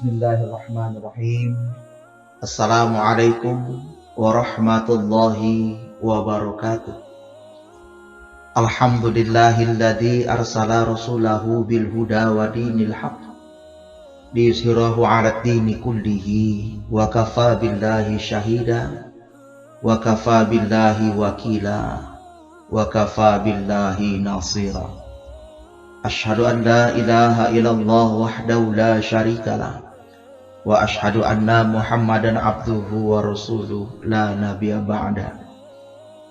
Bismillahirrahmanirrahim. Assalamualaikum warahmatullahi wabarakatuh. Alhamdulillahilladzi arsala rasulahu bil huda wa dinil haqq liyuzhirahu 'alad dini kullihi wa kafa billahi syahida wa kafa billahi wakila wa kafa billahi nasira. Asyhadu an la ilaha illallah wahdahu la syarikalah wa asyhadu anna Muhammadan abduhu wa rasuluh la nabiyya ba'da.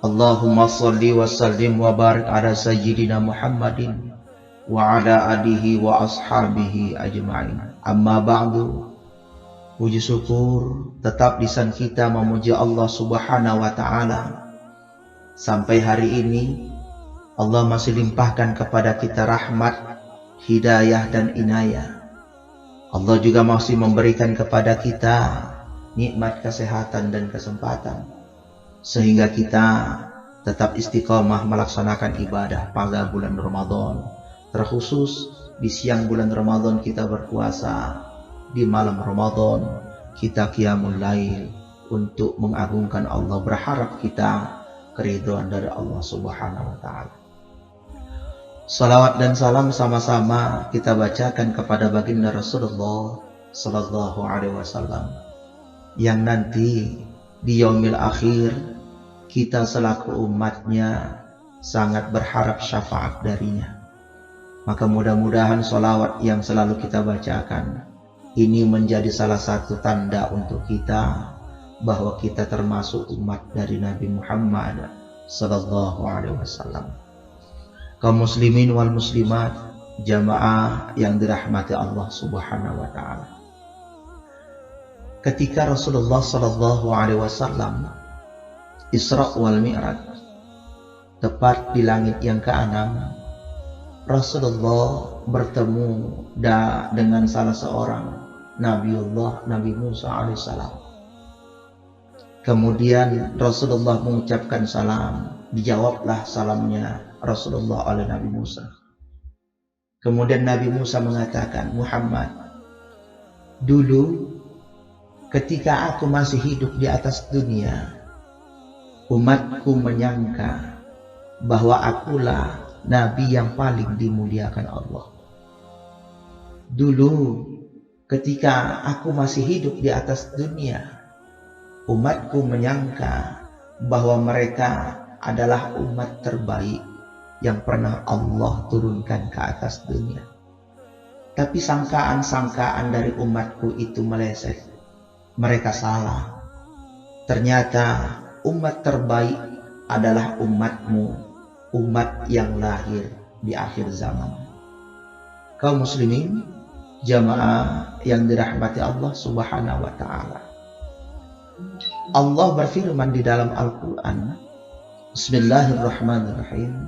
Allahumma shalli wa sallim wa barik ala sayyidina Muhammadin wa ala alihi wa ashabihi ajma'in. Amma ba'du. Puji syukur tetap lisan kita memuji Allah Subhanahu wa taala. Sampai hari ini Allah masih limpahkan kepada kita rahmat, hidayah dan inayah. Allah juga masih memberikan kepada kita nikmat kesehatan dan kesempatan, sehingga kita tetap istiqomah melaksanakan ibadah pada bulan Ramadan. Terkhusus di siang bulan Ramadan kita berpuasa, di malam Ramadan kita qiyamul lail untuk mengagungkan Allah, berharap kita keridhaan dari Allah Subhanahu wa taala. Salawat dan salam sama-sama kita bacakan kepada baginda Rasulullah sallallahu alaihi wasallam, yang nanti di yaumil akhir kita selaku umatnya sangat berharap syafaat darinya. Maka mudah-mudahan salawat yang selalu kita bacakan ini menjadi salah satu tanda untuk kita bahwa kita termasuk umat dari Nabi Muhammad sallallahu alaihi wasallam. Kaum muslimin wal muslimat, jamaah yang dirahmati Allah Subhanahu wa taala. Ketika Rasulullah sallallahu alaihi wasallam Isra wal Mi'raj, tepat di langit yang ke-6, Rasulullah bertemu dengan salah seorang Nabi Musa alaihissalam. Kemudian Rasulullah mengucapkan salam, dijawablah salamnya Rasulullah oleh Nabi Musa. Kemudian Nabi Musa mengatakan, Muhammad, dulu ketika aku masih hidup di atas dunia, umatku menyangka bahwa akulah Nabi yang paling dimuliakan Allah. Dulu ketika aku masih hidup di atas dunia, umatku menyangka bahwa mereka adalah umat terbaik yang pernah Allah turunkan ke atas dunia. Tapi sangkaan-sangkaan dari umatku itu meleset. Mereka salah. Ternyata umat terbaik adalah umatmu, umat yang lahir di akhir zaman. Kaum muslimin, jamaah yang dirahmati Allah Subhanahu wa taala. Allah berfirman di dalam Al-Quran, Bismillahirrahmanirrahim,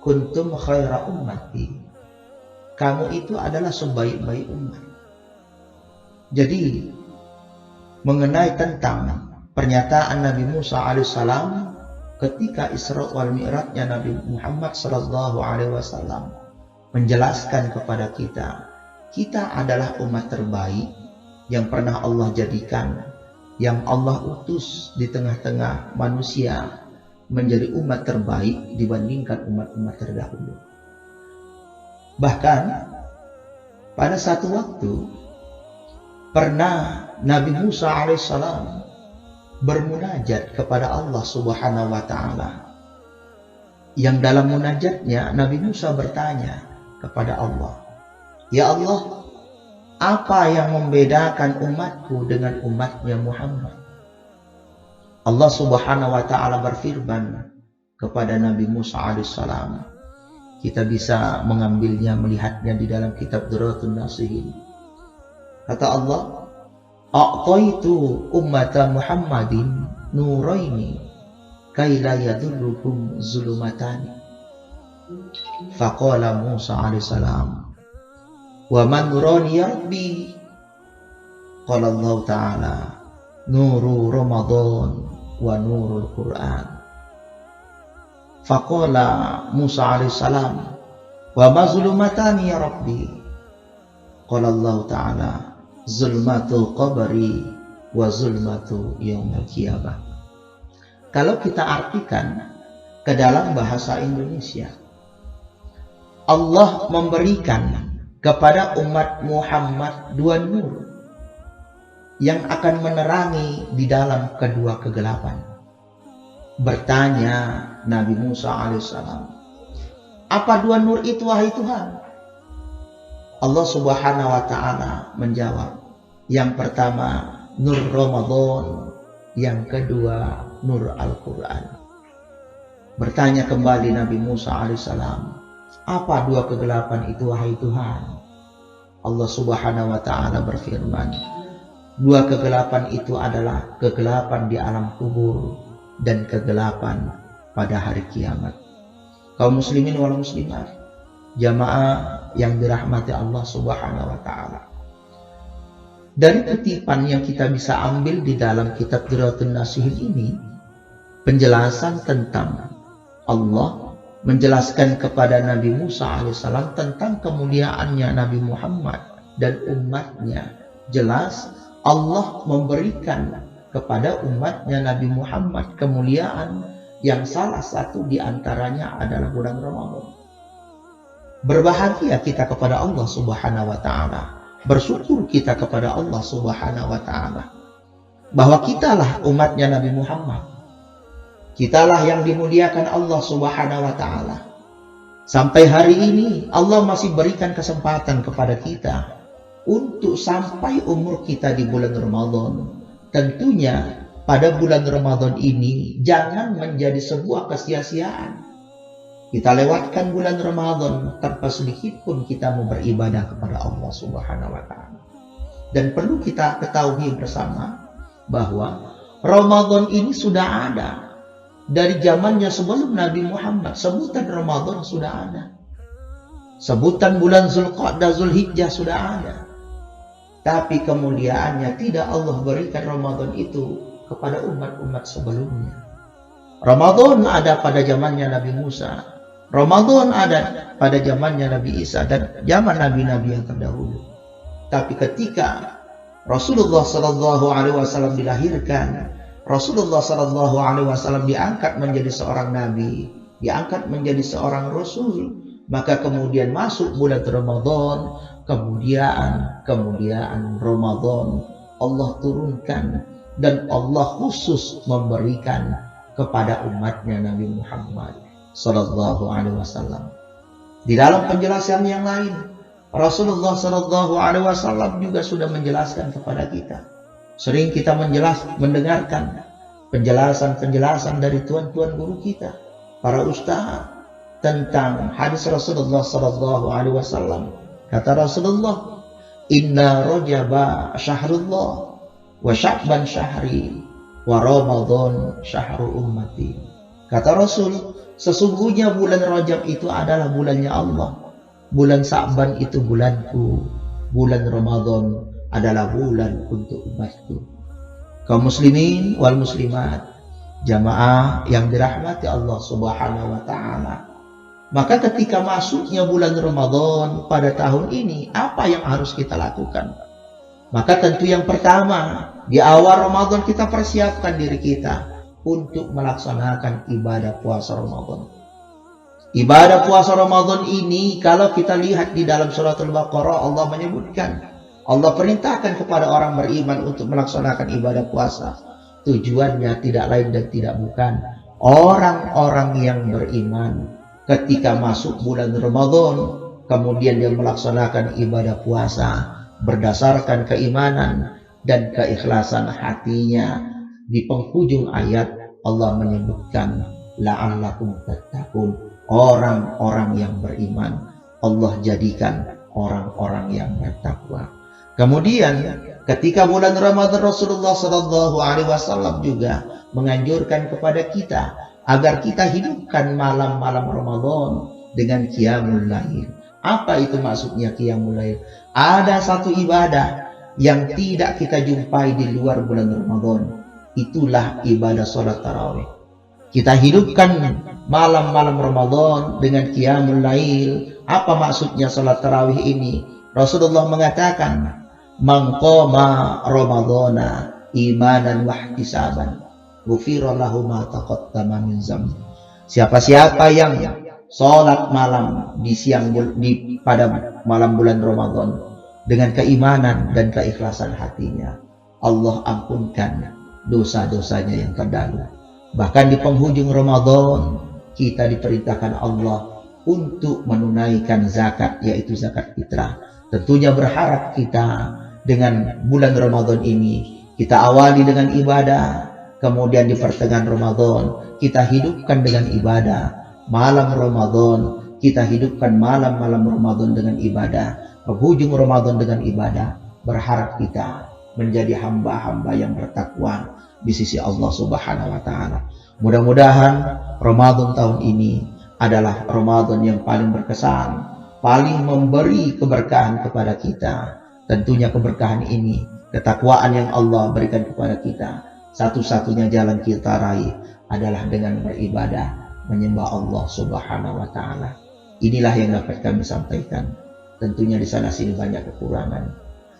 kuntum khaira ummati, kamu itu adalah sebaik-baik umat. Jadi mengenai tentang pernyataan Nabi Musa alaihissalam ketika Isra wal Mi'rajnya Nabi Muhammad sallallahu alaihi wasallam menjelaskan kepada kita adalah umat terbaik yang pernah Allah jadikan, yang Allah utus di tengah-tengah manusia menjadi umat terbaik dibandingkan umat-umat terdahulu. Bahkan pada satu waktu pernah Nabi Musa alaihissalam bermunajat kepada Allah Subhanahu wa taala, yang dalam munajatnya Nabi Musa bertanya kepada Allah, ya Allah, apa yang membedakan umatku dengan umatnya Muhammad? Allah Subhanahu wa taala berfirman kepada Nabi Musa alaihissalam. Kita bisa mengambilnya, melihatnya di dalam kitab Durratun Nasihin. Kata Allah, a'taitu ummata Muhammadin nuraini kaila yadurruhum zulumatani. Faqala Musa alaihissalam, wa man nurani ya Rabbi? Qala Allah ta'ala, nuru Ramadan wa nurul Quran. Faqala Musa alaihissalam, wa mazlumatani ya Rabbi? Qala Allah ta'ala, zulmatul qabri wa zulmatu yaumil qiyamah. Kalau kita artikan ke dalam bahasa Indonesia, Allah memberikan kepada umat Muhammad dua nur yang akan menerangi di dalam kedua kegelapan. Bertanya Nabi Musa alaihissalam, apa dua nur itu wahai Tuhan? Allah subhanahu wa ta'ala menjawab, yang pertama nur Ramadan, yang kedua nur Al-Quran. Bertanya kembali Nabi Musa alaihissalam, apa dua kegelapan itu wahai Tuhan? Allah subhanahu wa ta'ala berfirman, dua kegelapan itu adalah kegelapan di alam kubur dan kegelapan pada hari kiamat. Kaum muslimin wal muslimat, jamaah yang dirahmati Allah subhanahu wa ta'ala, dari kutipan yang kita bisa ambil di dalam kitab Diratul Nasihin ini, penjelasan tentang Allah menjelaskan kepada Nabi Musa alaihissalam tentang kemuliaannya Nabi Muhammad dan umatnya. Jelas Allah memberikan kepada umatnya Nabi Muhammad kemuliaan yang salah satu diantaranya adalah bulan Ramadan. Berbahagia kita kepada Allah subhanahu wa ta'ala, bersyukur kita kepada Allah subhanahu wa ta'ala bahwa kitalah umatnya Nabi Muhammad. Kitalah yang dimuliakan Allah subhanahu wa ta'ala. Sampai hari ini Allah masih berikan kesempatan kepada kita untuk sampai umur kita di bulan Ramadan. Tentunya pada bulan Ramadan ini jangan menjadi sebuah kesia-siaan. Kita lewatkan bulan Ramadan tanpa sedikit pun kita mau beribadah kepada Allah subhanahu wa ta'ala. Dan perlu kita ketahui bersama bahwa Ramadan ini sudah ada. Dari zamannya sebelum Nabi Muhammad, sebutan Ramadan sudah ada. Sebutan bulan Zulqa'dah, Zulhijjah sudah ada. Tapi kemuliaannya tidak Allah berikan Ramadan itu kepada umat-umat sebelumnya. Ramadan ada pada zamannya Nabi Musa. Ramadan ada pada zamannya Nabi Isa dan zaman nabi-nabi yang terdahulu. Tapi ketika Rasulullah SAW dilahirkan, Rasulullah SAW diangkat menjadi seorang nabi, diangkat menjadi seorang rasul, maka kemudian masuk bulan Ramadan, kemuliaan Ramadan Allah turunkan dan Allah khusus memberikan kepada umatnya Nabi Muhammad SAW. Di dalam penjelasan yang lain, Rasulullah SAW juga sudah menjelaskan kepada kita. Sering kita mendengarkan penjelasan-penjelasan dari tuan-tuan guru kita, para ustaz, tentang hadis Rasulullah SAW. Kata Rasulullah, Inna Rajaba syahrullah, wa Sya'ban syahri, wa Ramadan syahru ummati. Kata Rasul, sesungguhnya bulan Rajab itu adalah bulannya Allah, bulan Sya'ban itu bulanku, bulan Ramadan adalah bulan untuk umatku. Kaum muslimin wal muslimat, jamaah yang dirahmati Allah subhanahu wa ta'ala, maka ketika masuknya bulan Ramadan pada tahun ini, apa yang harus kita lakukan? Maka tentu yang pertama, di awal Ramadan kita persiapkan diri kita untuk melaksanakan ibadah puasa Ramadan. Ibadah puasa Ramadan ini kalau kita lihat di dalam surat Al-Baqarah, Allah menyebutkan, Allah perintahkan kepada orang beriman untuk melaksanakan ibadah puasa. Tujuannya tidak lain dan tidak bukan, orang-orang yang beriman ketika masuk bulan Ramadan, kemudian dia melaksanakan ibadah puasa berdasarkan keimanan dan keikhlasan hatinya. Di penghujung ayat Allah menyebutkan la'allakum tattaqun, orang-orang yang beriman Allah jadikan orang-orang yang bertakwa. Kemudian ketika bulan Ramadan, Rasulullah SAW juga menganjurkan kepada kita agar kita hidupkan malam-malam Ramadan dengan qiyamul lail. Apa itu maksudnya qiyamul lail? Ada satu ibadah yang tidak kita jumpai di luar bulan Ramadan. Itulah ibadah sholat tarawih. Kita hidupkan malam-malam Ramadan dengan qiyamul lail. Apa maksudnya sholat tarawih ini? Rasulullah mengatakan, Man qama ramadhana imanan wa ihtisaban ghufira lahu ma taqaddama min dzambi. Siapa-siapa yang sholat malam pada malam bulan Ramadan dengan keimanan dan keikhlasan hatinya, Allah ampunkan dosa-dosanya yang terdahulu. Bahkan di penghujung Ramadan kita diperintahkan Allah untuk menunaikan zakat, yaitu zakat fitrah. Tentunya berharap kita dengan bulan Ramadan ini kita awali dengan ibadah, kemudian di pertengahan Ramadan kita hidupkan dengan ibadah, malam Ramadan kita hidupkan malam-malam Ramadan dengan ibadah, penghujung Ramadan dengan ibadah. Berharap kita menjadi hamba-hamba yang bertakwa di sisi Allah Subhanahu wa taala. Mudah-mudahan Ramadan tahun ini adalah Ramadan yang paling berkesan, paling memberi keberkahan kepada kita. Tentunya keberkahan ini, ketakwaan yang Allah berikan kepada kita, satu-satunya jalan kita raih adalah dengan beribadah, menyembah Allah Subhanahu wa taala. Inilah yang dapat kami sampaikan. Tentunya di sana sini banyak kekurangan.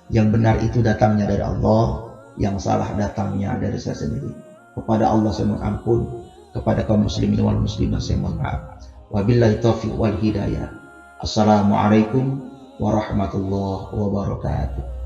Yang benar itu datangnya dari Allah, yang salah datangnya dari saya sendiri. Kepada Allah saya mohon ampun, kepada kaum muslimin wal muslimat saya mohon maaf. Wabillahi taufiq wal hidayah. Assalamualaikum warahmatullahi wabarakatuh.